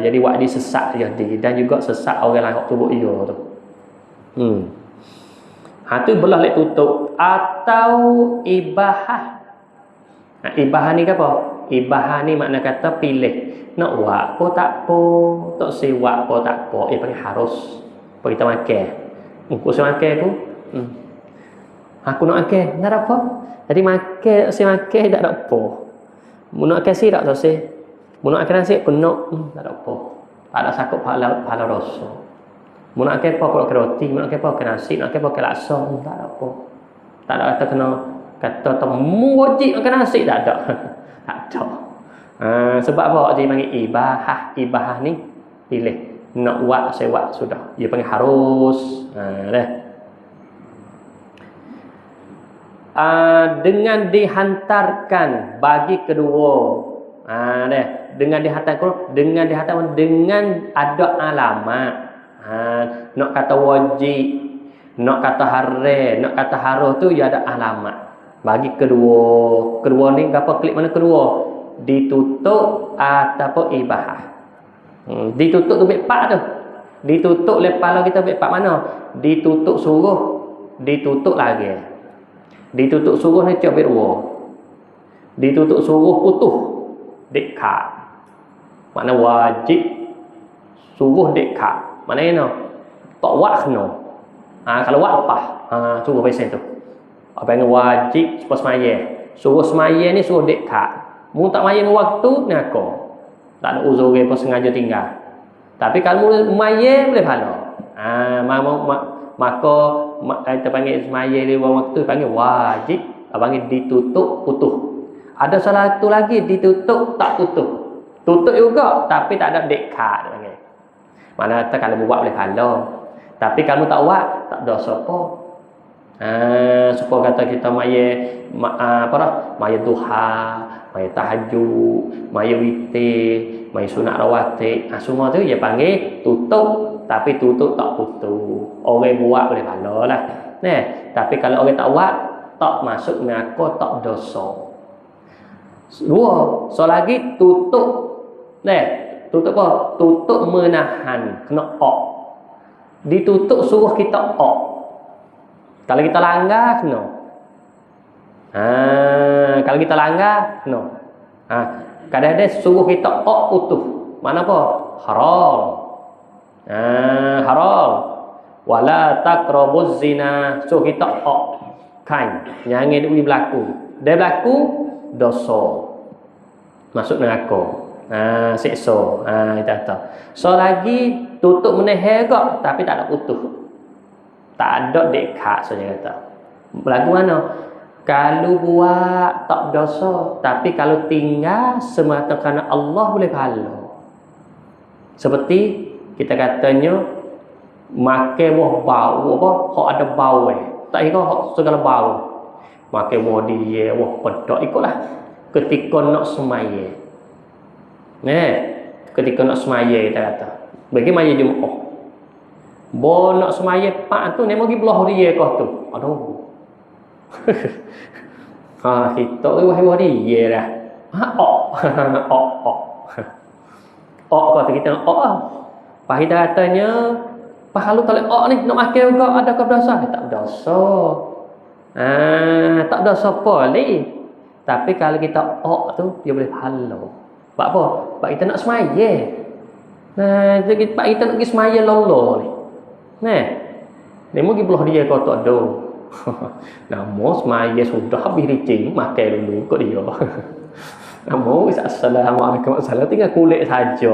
Jadi buat dia sesat jadi dan juga sesat orang lain waktu buat ia tu. Tu belah lek tutup atau ibahah. Ibahah ni apa? Ibahah ni makna kata pilih. Nak buat apa tak apa, tak siwak apa tak apa. Panggil harus. Apa kita makan. Aku saya makan aku. Aku nak makan, tak ada apa. Jadi makan, saya makan tak ada apa. Mu nak makan si tak selesai. Mu nak makan nasi pun nak, tak ada apa. Tak ada sakut pahala rasa. Mu nak makan apa, aku nak makan roti, mu nak makan apa, makan nasi, nak makan apa, makan laksa, tak ada apa. Tak ada kata kena kata temu wajib makan nasi, tak ada. Tak ada. Sebab apa dia panggil ibahah. Ibahah ni pilih. Nak buat, saya buat sudah. Dia panggil harus. Dengan dihantarkan bagi kedua. Dengan dihantarkan, dengan ada alamat. Nak kata wajib, nak kata haram, nak kata harus tu dia ada alamat. Bagi kedua. Kedua ni apa klik mana kedua? Ditutup ataupun ibahah. Ditutup tu bepak tu. Ditutup lepala kita bepak mana? Ditutup suruh, ditutup lagi. Ditutup suruh ni cak berdua. Ditutup suruh putus dekat. Makna wajib suruh dekat. Mana ini? Tak wak kena. Kalau wak apa? Suruh pesen tu. Apa yang wajib supaya semaya. Suruh semaya ni suruh dekat. Mu tak maya waktu ni aku. Tak ada uzur apa sengaja tinggal. Tapi kalau mu maya boleh pahala. Maka kita panggil semaya di waktu panggil wajib, panggil ditutup putus. Ada salah satu lagi ditutup tak tutup. Tutup juga tapi tak ada dekat panggil. Mana kata kalau buat boleh pahala. Tapi kalau tak buat tak dosa apa. Supaya kata kita maya maya duha, maya tahajud, maya witir, maya sunat rawatib. Semua tu dia panggil tutup tapi tutup tak putus. Orang buat boleh pahala lah. Tapi kalau orang tak buat tak masuk neraka, tak dosa. Dua, so lagi tutup. Tutup apa? Tutup menahan, kena ok. Ditutup suruh kita ok. Kalau kita langgar, kena. Kalau kita langgar, kena. Kadang-kadang suruh kita ok putus. Mana apa? Haram. Haram. Wala taqrabuz zina. Suruh kita ok. Kan. Jangan duk berlaku. Dia berlaku, dosa. Masuk neraka. Siksa. Kita kata. So lagi tutup menahan juga, tapi tak ada putus. Tak ada dekat saja kata. Lagu mana? Kalau buat tak dosa, tapi kalau tinggal semata kerana Allah boleh pahala. Seperti kita katanya makan buah bau apa? Hak ada bau tak kira hak segala bau. Makan buah dia, buah pedak ikutlah. Ketika nak semaya. Ketika nak semaya kita kata. Bagi maya Jumaat. Bo nak semaya pak tu nemo gi belah dia kau tu. Aduh. Kita tu wahai dia dah. Kau tu kita Pak kita katanya kalau ni nak makan juga ada ke dosa? Tak dosa. Tak dosa boleh. Tapi kalau kita tu dia boleh pahala. Sebab apa? Pak kita nak semaya. Jadi pak kita nak pergi semaya lolo ni. Dia mau pergi belah dia kau tak ada. Nama semaya sudah habis ricing, makan dulu kau dia. Nama assalamualaikum warahmatullahi tinggal kulit saja.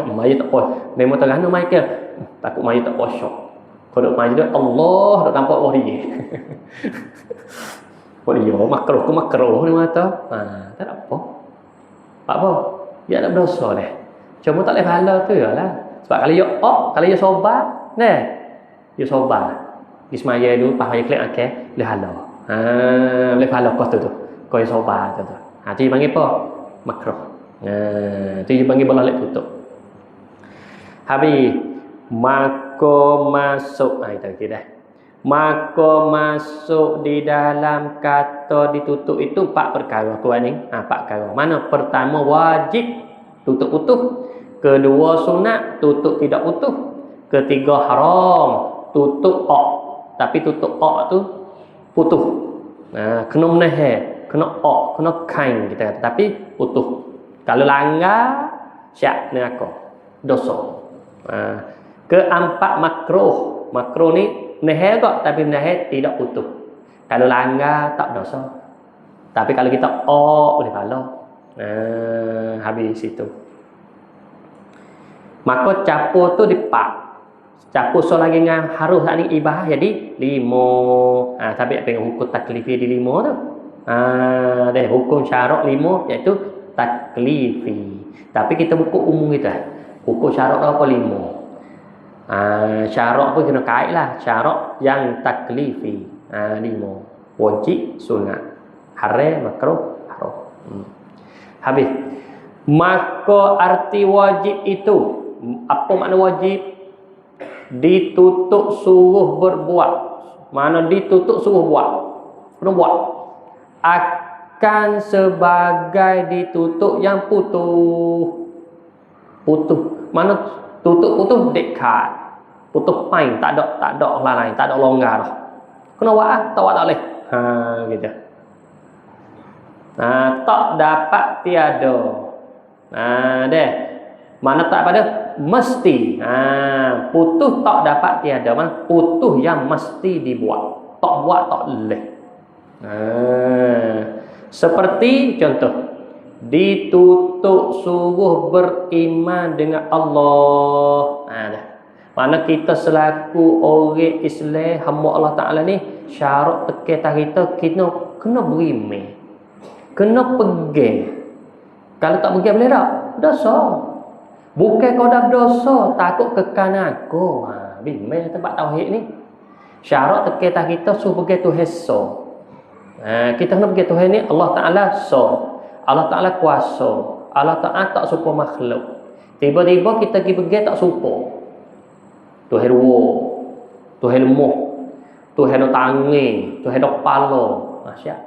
Maya tak apa. Dia mau tengah nak makan. Takut maya tak posyok. Kau duk maya dia Allah dak tampak wah dia. Kau dia makruh ni mata. Tak ada apa. Apa? Dia ada berdosa dah. Cuma tak boleh pahala tu lah. Sebab kalau dia sobat, dia sobat. Di semaya dulu, pas dia klik akal, boleh pahala. Boleh pahala kau tu. Kau yang sobat tu. Tu dia panggil apa? Makruh. Tu dia panggil bola lek tutup. Habis maka masuk itu kita dah. Maka masuk di dalam kata ditutup itu 4 perkara tuan ni. 4 perkara. Mana pertama wajib tutup utuh. Kedua sunat, tutup tidak utuh. Ketiga haram, tutup ok. Tapi tutup ok tu putuh. Kena menahan, kena ok, kena kain kita kata. Tapi putuh. Kalau langgar, syak neraka. Dosa. Keempat makruh. Makruh ni menahan kok, tapi menahan tidak putuh. Kalau langgar tak dosa. Tapi kalau kita boleh pahala. Habis itu. Maka capur tu dipak. Capur so lagi dengan harus tak ni ibah jadi 5. Tapi apa yang hukum taklifi di 5 tu? Deh hukum syarak 5 iaitu taklifi. Tapi kita buku umum kita. Hukum syarak tu apa 5? Syarak pun kena kait lah. Syarak yang taklifi 5. Wajib, sunat, haram, makruh, haram. Habis. Maka arti wajib itu, apa makna wajib? Ditutup suruh berbuat. Mana ditutup suruh buat? Kena buat. Akan sebagai ditutup yang putuh. Putuh. Mana tutup putuh dekat. Putuh pain, tak ada lain, tak ada longgar dah. Kena buat tak buat tak boleh. Gitu. Tak dapat tiada. Deh. Mana tak pada mesti. Putuh tak dapat tiada. Mana putuh yang mesti dibuat. Tak buat tak boleh. Seperti contoh, ditutup suruh beriman dengan Allah. Dah. Mana kita selaku orang Islam, hamba Allah Ta'ala ni, syarat tekan kita kena beriman. Kena pegang. Kalau tak pegang boleh tak? Dosa. Bukan kau dah dosa, takut kekan aku. Bimbang tempat tauhid ni. Syarat tekan kita suruh pegang Tuhan so. Kita kena pegang Tuhan ni, Allah Ta'ala so. Allah Ta'ala kuasa. Allah Ta'ala tak serupa makhluk. Tiba-tiba kita pergi pegang tak serupa. Tuhan ruwa, Tuhan lemah, Tuhan tangan, Tuhan kepala. Masya.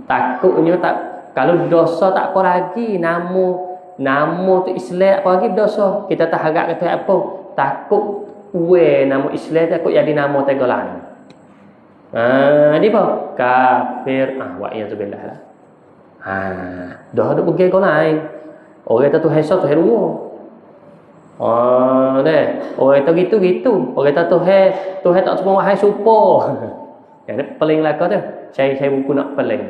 Takutnya tak, kalau dosa tak apa lagi, nama tu Islam apa lagi dosa. Kita tak harap kata apa? Takut nama Islam takut jadi nama tega lain. Dia apa? Kafir. Wa'iyadzubillah lah. Dah ada pergi kau lain. Orang kata Tuhan sah, Tuhan ruwa. Deh. Orang kata gitu. Orang kata Tuhan tak semua wahai supo. Yang paling laka tu. Saya buku nak paling.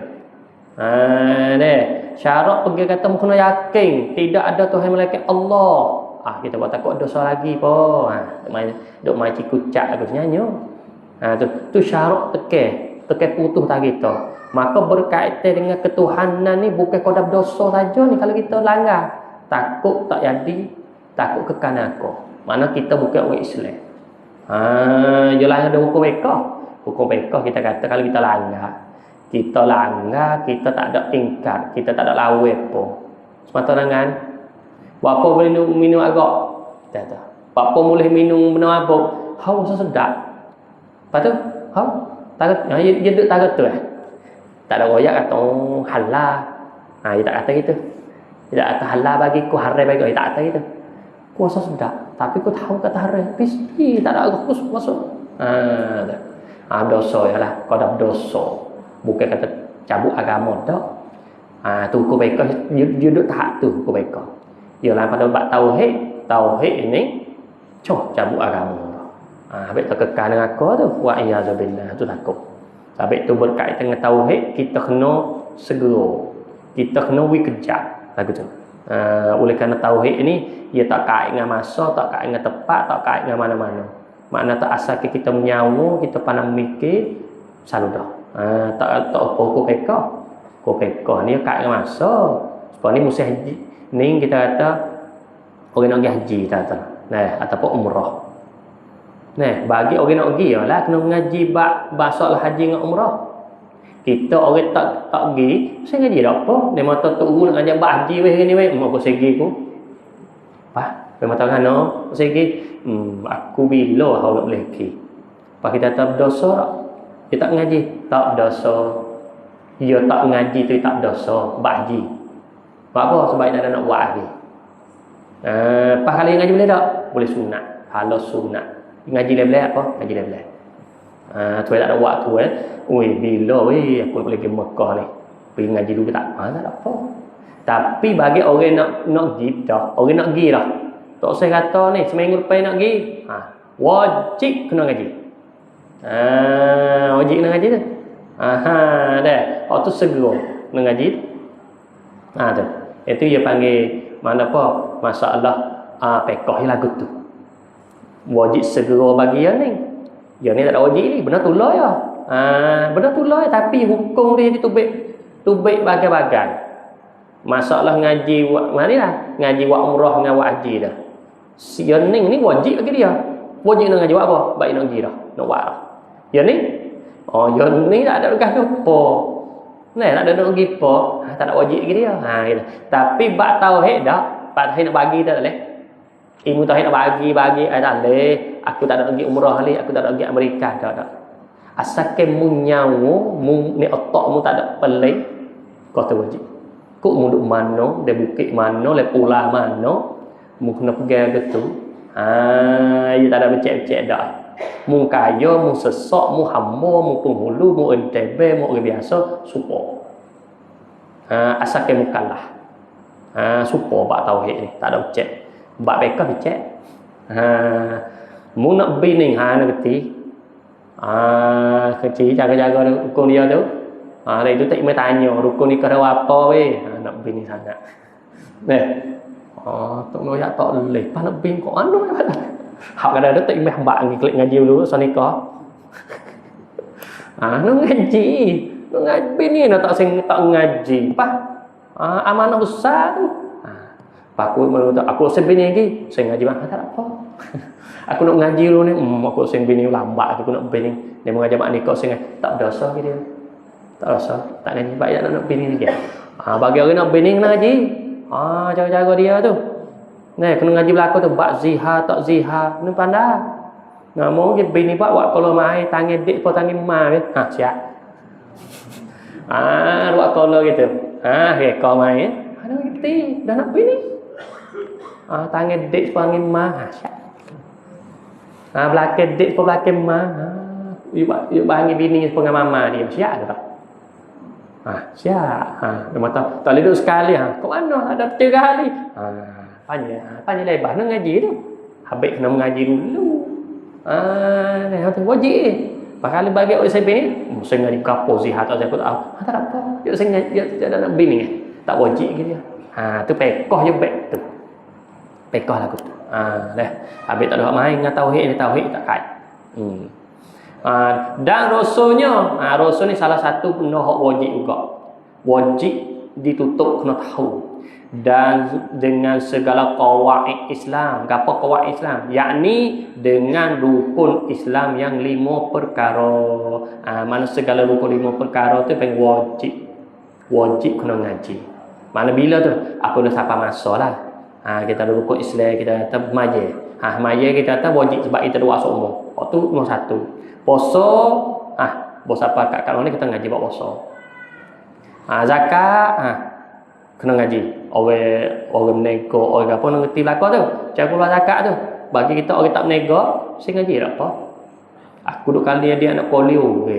Deh. Syarat pergi kata kena yakin tidak ada Tuhan melainkan Allah. Kita buat takut dosa lagi po. Duk main cikucak aku nyanyi. Tu syarat tekan putus tak kita. Maka berkaitan dengan ketuhanan ni bukan kodam dosa saja ni kalau kita langgar. Takut tak jadi, takut kekan aku. Mana kita bukan orang Islam. Jelas ada hukum bekah. Hukum bekah kita kata kalau kita langgar, kita tak ada ingkar, kita tak ada lawe pun. Semata dengan bapa boleh minum agak. Tak. Bapa boleh minum benda apa? Hawa sedap. Lepas tu, tak dia duduk tak kata tak ada royak kata halal. Dia tak kata gitu. Dia tak kata halal bagi ku, haram bagi ku. Dia tak kata gitu. Kuasa sedap, tapi ku tahu kata haram. Piski tak ada aku masuk. Dosa yalah, kau dah dosa. Bukan kata cabut agama dak. Tu ku baik dia duduk tahap tu ku baik. Ialah pada bab tauhid ini cabut agama. Habis terkekal dengan aku tu, wa'iyadzubillah, tu takut. Habis tu berkaitan dengan tauhid, kita kena segera. Kita kena kejap lagu tu. Oleh kerana tauhid ni ia tak kait dengan masa, tak kait dengan tempat, tak kait dengan mana-mana. Makna tak asal kita menyawa, kita pandang mikir selalu dah. Tak apa pekah. Pekah ni kait dengan masa. Sebab ni musim haji. Ni kita kata orang nak pergi haji kata. Ataupun umrah. Bagi orang nak pergi lah kena mengaji bahasa haji dengan umrah. Kita orang tak pergi, saya ngaji dak apa? Dia mata tok guru nak ajak haji weh ni weh, mak segi ku. Dia mata kana, segi. Aku bila hau boleh pergi. Pak kita tak berdosa tak? Dia tak ngaji, tak berdosa. Dia tak ngaji tu tak berdosa, haji. Sebab apa? Sebab tak ada nak buat lagi. Pas kali ngaji boleh tak? Boleh sunat. Kalau sunat. Ngaji boleh apa? Ngaji boleh. Tu tak ada waktu Oi, bila aku boleh pergi Mekah ni. Pergi ngaji dulu tak? Tak ada apa. Tapi bagi orang nak pergi dah. Orang nak pergi dah. Tak usah kata ni seminggu lepas nak pergi. Wajib kena ngaji. Wajib kena ngaji tu. Dah. Tu segera kena ngaji. Tu. Itu dia panggil mana apa? Masalah pekoh lagu tu. Wajib segera bagi yang ni. Yang ni tak ada wajib ni, benar tulah ya. Benar tulah tapi hukum dia ni tubik bagai-bagai. Masalah ngaji mana lah? Ngaji wa umrah dengan wa haji dah. Yang ni wajib bagi dia. Wajib nak ngaji buat apa? Baik nak pergi dah. Nak buat dah. Yang ni? Yang ni tak ada dekat apa. Nah, tak ada nak pergi apa. Tak ada wajib bagi dia. Gitu. Tapi bab tauhid dah. Bab tauhid nak bagi tak boleh. Ilmu tauhid nak bagi. Tak boleh. Aku tak ada pergi umrah ni. Aku tak ada pergi Amerika. Tak. Asalkan mu nyawa, ni otakmu tak ada pelik, kau tu wajib. Kau mu duduk mana, dia bukit mana, dia pulau mana, mu kena pergi gitu. Ia tak ada becek-becek dah. Mu kaya, mu sesak, mu hamba, mu penghulu, mu entebe, mu orang biasa, support. Asalkan mu kalah. Support bak tauhid ni, tak ada becek. Bak bekah becek. Mu nak bining nak kerti. Kecil jaga-jaga rukun dia tu. Dari itu tak mai tanya rukun ni kena apa weh. Nak bini sangat. Tak mau ya tak leh. Pas nak bin kok anu. Hak kada ada tak mai hambak klik ngaji dulu sonika. Nak ngaji. Nak ngaji ni nak tak sing tak ngaji. Pas amanah besar tu. Pakut menurut aku sebini lagi. Saya ngaji mah tak apa. Aku nak ngaji dulu ni, aku sing bini lambat aku nak bini. Dia mengajar mak nikah sing tak dosa ke dia. Tak dosa, tak ngaji baik nak bini dia. Bagi orang nak bini kena ngaji. Jaga-jaga dia tu. Nah, kena ngaji belaka tu bab zihar tak zihar, ni pandai. Nah, mau ke bini buat kalau mai tangan dik po tangan ma ke. Siap. Buat kalau gitu. Kau mai. Ada ngerti dah nak bini. Tangan dik po tangan ma. Siap. Belakang dik pun belakang mah. You bagi bini dengan mama dia. Siap ke tak? Siap. Dia mata tak boleh duduk sekali. Kau mana? Ada 3 hari. Tanya lebar nak ngaji tu. Habis kena mengaji dulu. Wajib. Pasal bagi orang saya bini, saya ngaji kapur zihat atau saya tak tahu. Tak apa. Saya ngaji tak nak bini. Tak wajib ke dia. Tu pekoh je baik tu. Pekoh lagu tu. Dah. Habis tak ada main dengan tauhid tak kait. Dan rasul ni salah satu benda hak wajib juga. Wajib ditutup kena tahu. Dan dengan segala qawaid Islam. Apa qawaid Islam? Yakni dengan rukun Islam yang 5 perkara. Mana segala rukun 5 perkara tu panggil wajib. Wajib kena ngaji. Mana bila tu? Apa dah siapa masalah. Kita ada rukun Islam, kita kata maya. Maya kita kata wajib sebab kita dua semua. Waktu nombor 1. Puasa, puasa apa kat ni kita ngaji buat puasa. Zakat, kena ngaji. Orang nego, orang apa nak ngerti belaka tu. Cara keluar zakat tu. Bagi kita orang tak nego, saya ngaji tak apa. Aku duk kali dia anak polio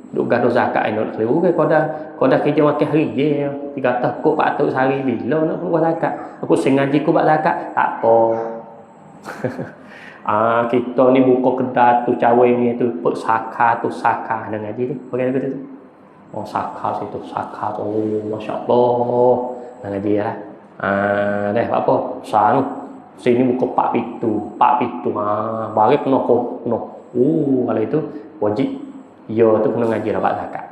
duk gaduh zakat nak keluar kau dah kerja makan hari je 300 kok 400 sehari bila nak keluar zakat. Aku sengaja ku buat zakat tak apa. Kita ni buka kedai tu cawe ni tu saka nak ngaji tu bagian tu. Saka situ saka tu masya-Allah nak ngaji lah. Dah apa sanu sini buka pak pitu bagi penuh. Kalau itu wajib tu kena ngaji dapat zakat.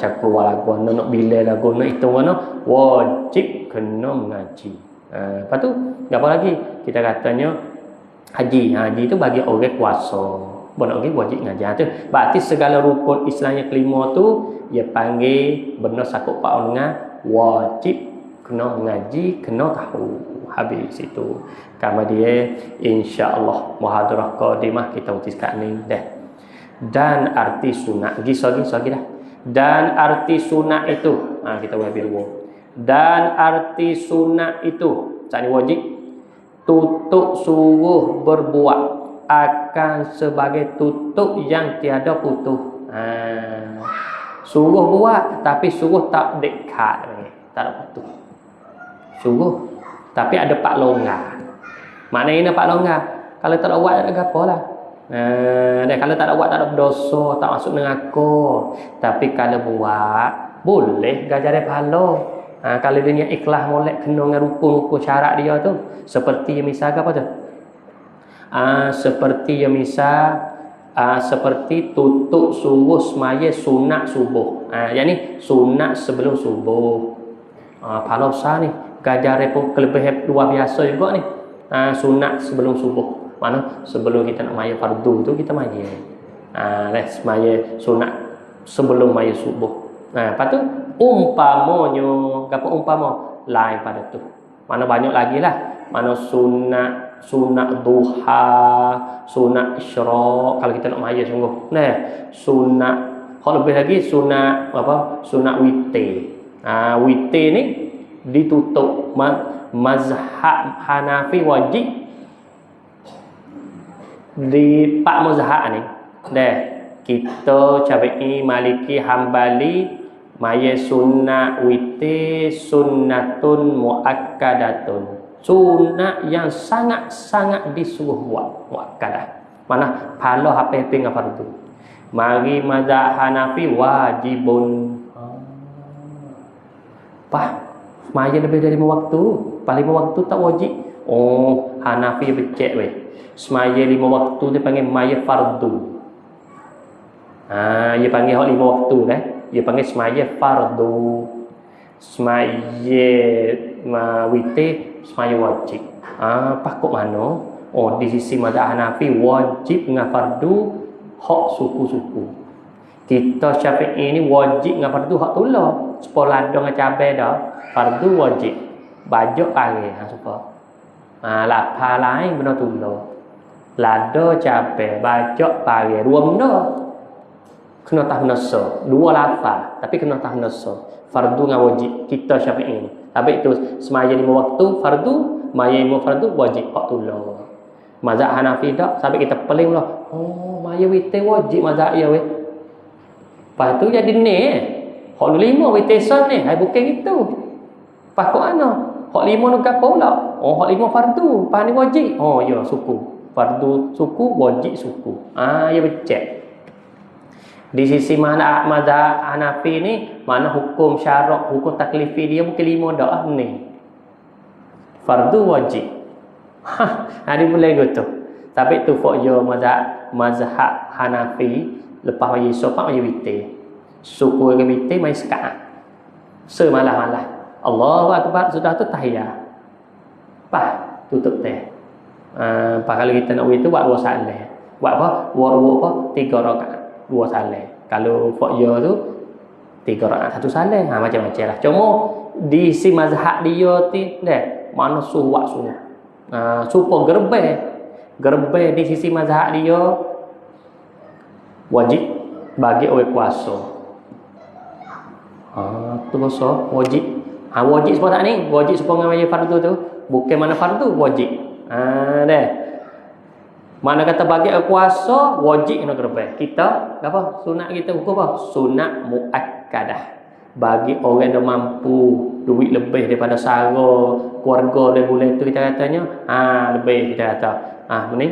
Cakap lagu nak bila lagu nak hitung mana wajib kena mengaji. Lepas tu apa lagi kita katanya haji tu bagi orang kuasa bukan orang wajib ngaji tu. Berarti segala rukun Islam yang kelima tu dia panggil benar sakup pak dengan wajib kena mengaji, kena tahu. Habis itu kemudian insya-Allah muhadarah qadimah kita utiskan ni dah. Dan arti sunat lagi dah. Dan arti sunat itu kita buat dua. Dan arti sunat itu, tadi wajib, tutup suruh berbuat akan sebagai tutup yang tiada putus. Suruh buat tapi suruh tak dekat, tak ada putus. Suruh tapi ada pak longgar. Maknanya pak longgar. Kalau tak ada buat tak ada apa lah. Kalau tak ada buat tak ada berdosa, tak masuk neraka. Tapi kalau buat boleh gajar pahala. Kalau dia niat ikhlas molek kena dengan rukun-rukun syarat dia tu, seperti yang misal apa tu? Seperti yang misal seperti tutup suruh semaya sunat subuh. Yang ni sunat sebelum subuh. Pahala besar ni. Gajar pun kelebihan luar biasa juga ni. Sunat sebelum subuh. Mana sebelum kita nak maya fardu tu kita maya. Semaya sunat sebelum maya subuh. Lepas tu umpamanya, apa umpama lain pada tu. Mana banyak lagi lah. Mana sunat duha, sunat isyraq kalau kita nak maya sungguh. Sunat kalau lebih lagi sunat apa? Sunat witir. Witir ni ditutup mazhab Hanafi wajib di pak mazhab ni. Kita Syafi'i, Maliki, Hambali maya sunat witir sunnatun muakkadatun. Sunat yang sangat-sangat disuruh buat muakkadah. Mana pahala apa-apa dengan fardu. Mari mazhab Hanafi wajibun. Maya lebih dari 5 waktu. Pas 5 waktu tak wajib. Hanafi becek weh. Semaya 5 waktu dia panggil maya fardu. Dia panggil 5 waktu dah. Dia panggil semaya fardu. Semaya witir, semaya wajib. Pakok mana? Di sisi mazhab Hanafi wajib dengan fardu hak suku-suku. Kita Syafi'i ni wajib dengan fardu hak tulah. Sepolah dengan cabai dah. Fardu wajib. Bajak pare supaya. Lapar lain benda tulah. Lada cabai, bajak pare, dua benda. Kena tahun nasa. 2 lafaz tapi kena tahun nasa. Fardu dengan wajib kita Syafi'i ni. Habis itu semaya 5 waktu fardu, maya 5 fardu wajib hak tulah. Mazhab Hanafi tak sampai kita peling pula. Maya witir wajib mazhab dia weh. Lepas tu jadi ni hak 5 witir son ni, bukan gitu. Pas kok ana? Hak 5 nu gapo pula? Hak 5 fardu, pas ni wajib. Ya suku. Fardu suku, wajib suku. Ya becek. Di sisi mana mazhab Hanafi ni, mana hukum syarak, hukum taklifi dia bukan 5 dah ni. Fardu wajib. Ada boleh gitu. Tapi tu fok yo mazhab Hanafi lepas maya sopak maya witir. Suku ke witir mai sekat. Semalah-malah. Allahu akbar sudah tu tahiyat. Tutup teh. Kalau kita nak witir buat 2 salat. Buat apa? Wudu apa? 3 rakaat. 2 salat. Kalau faqya tu 3 rakaat 1 salat. Macam-macam lah. Cuma di si mazhab dia tu mana suruh sunat. Supaya gerbeh di sisi mazhab dia wajib bagi orang kuasa. Tu bahasa wajib. Wajib sebab tak ni? Wajib supaya dengan fardu tu. Bukan mana fardu wajib. Mana kata bagi kuasa wajib kena gerbeh. Kita apa? Sunat kita hukum apa? Sunat muakkadah. Bagi orang yang mampu duit lebih daripada sara keluarga dia bulan tu kita katanya, lebih kita kata. Ni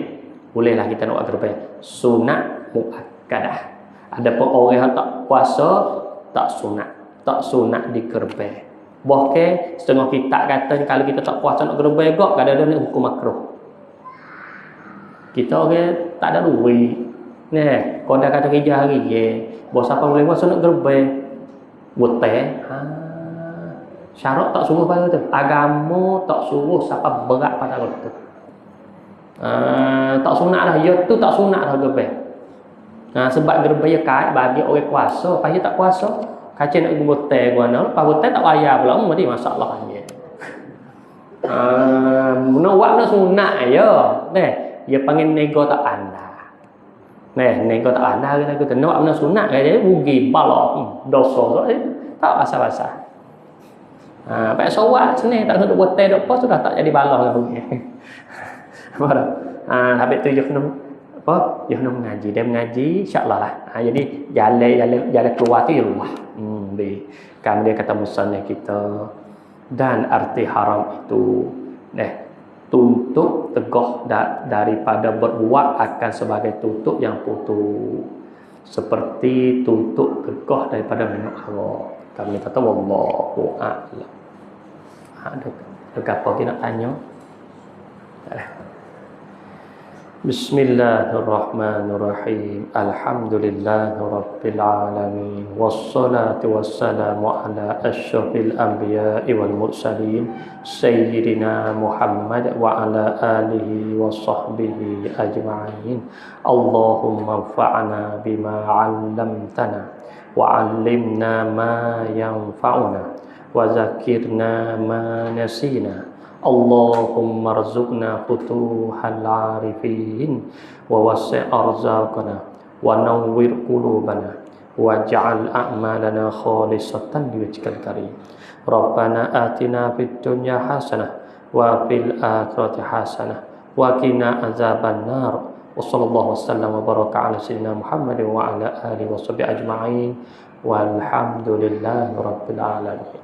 bolehlah kita nak buat gerbeh. Sunat muakkadah. Adapun orang yang tak puasa tak sunat di gerbeh. Bahkan setengah kitab kata kalau kita tak puasa nak gerbeh gak kadang-kadang ni hukum makruh. Kita orang tak ada duit. Kau dah kata kerja hari je. Bos apa boleh puasa nak gerbeh. Betul. Syarat tak suruh pada tu. Agama tak suruh siapa berat pada tu. Tak sunat lah. Ya tu tak sunat lah gerbeh. Sebab gerbeh ya kait bagi orang kuasa. Lepas dia tak kuasa. Kacau nak pergi betul guna. Lepas betul tak bayar pula. Jadi masalah je. Nak nak sunat ya. Dia panggil nego tak anda. Nego tak anda kita nak nak sunat dia rugi balok dosa tak basah-basah. Pak soal sini tak hendak buat apa sudah tak jadi balah lah punya. Apa dah? Habis tu Yoh mengaji, dia mengaji insya-Allah lah. Jadi jalan keluar tu ya Allah. Di kami dia kata musannaf kita dan arti haram itu tutup tegah daripada berbuat akan sebagai tutup yang putus. Seperti tutup tegah daripada minum haram. Kami kata wallahu a'lam. Ada apa kita nak tanya? Bismillahirrahmanirrahim. Alhamdulillahirabbil alamin. Wassalatu wassalamu ala asyrafil anbiya'i wal mursalin sayyidina Muhammad wa ala alihi wa sahbihi ajma'in. Allahumma anfa'na bima 'allamtana wa 'allimna ma yanfa'una wa zakkirna ma nasina. Allahumma rzuqna futuhal arifin wa wasi' arzaqana wa nawwir qulubana waj'al a'malana khalisatan liwajhikal karim. Rabbana atina fid dunya hasanah wa fil akhirati hasanah wa qina azabannar. Wa sallallahu wasallam wa baraka ala sayyidina Muhammad wa ala alihi washabihi ajma'in walhamdulillahi rabbil alamin.